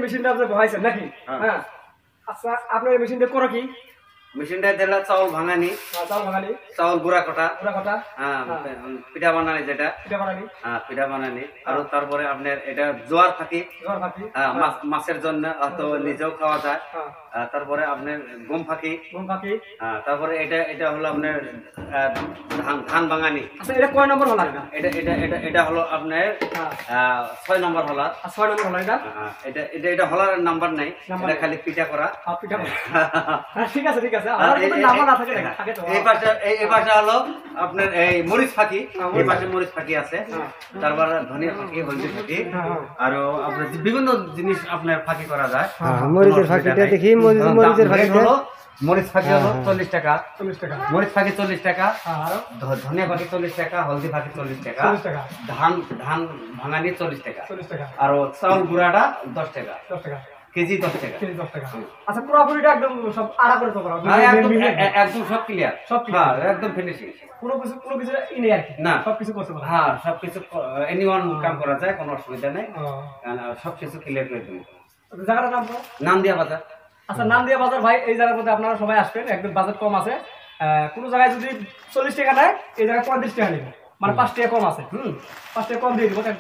মেশিনটা আপনি বহাইছেন নাকি? হ্যাঁ। আচ্ছা আপনার এই মেশিনটা করো কি? মেশিনটা দিলা চাউল ভাঙানি, চাল ভাঙালি, চাউল গুঁড়া কটা, পুরা কথা, হ্যাঁ পিঠা বানানি যেটা, পিঠা বানালি, হ্যাঁ পিঠা বানানি। আর তারপরে আপনার এটা জোয়ার ফাঁকি, জোয়ার ফাঁকি, মাছের জন্য তো নিজেও খাওয়া যায়। হ্যাঁ, তারপরে আপনার গম ফাঁকি, গম ফাঁকি। তারপরে এটা এটা হলো আপনার ধান ধান ভাঙানি। আচ্ছা এটা কয় নম্বর হলো এটা? এটা এটা এটা এটা হলো আপনার হ্যাঁ, 6 নম্বর হলা। 6 নম্বর হলো এটা। এটা এটা এটা হলার নাম্বার নাই, এটা খালি পিঠা করা। পিঠা করা। হ্যাঁ, ঠিক আছে ঠিক আছে। আমার কোনো নাম্বার না থাকে না, থাকে তো। এই পাশে হলো আপনার এই মরিচ ফাঁকি, এই পাশে মরিচ ফাঁকি আছে। তারপরে ধনিয়া ফাঁকি, হলদি ফাঁকি, আর আপনার বিভিন্ন জিনিস আপনার ফাঁকি করা যায়। মরিচের ফাঁকিটা দেখি, মরিচের ফাঁকিটা হলো মরিচ ফাঁকি হলো 40 টাকা, 40 টাকা। মরিচ ফাঁকি 40 টাকা, আর ধনিয়া ফাঁকি 40 টাকা, হলদি ফাঁকি 40 টাকা, 40 টাকা, ধান ধান ভাঙানি 40 টাকা, 40 টাকা, আর চাউল গুঁড়াটা 10 টাকা, 10 টাকা, কেজি 10 টাকা। কেজি 10 টাকা। আচ্ছা পুরোপুরিটা একদম সব আড়া করে তো করা হবে? একদম সব ক্লিয়ার, সব clear? একদম ফিনিশিং। কোনো কিছু ই নেই আর কি? না। সবকিছু করতে পারো? হ্যাঁ সবকিছু এনিওয়ান কাম করা যায়, কোনো অসুবিধা নেই। ও, সবকিছু ক্লিয়ার করে দেবো। জায়গাটার নাম তো? নাম দিয়া বাজার। আচ্ছা নামদিয়া বাজার ভাই, এই জায়গার মধ্যে আপনারা সবাই আসবেন, একদম বাজেট কম আছে। কোনো জায়গায় যদি 40 টাকা নেয়, এই জায়গায় 35 টাকা নেবে, মানে 5 টাকা কম আছে। 5 টাকা কম দিয়ে দিব।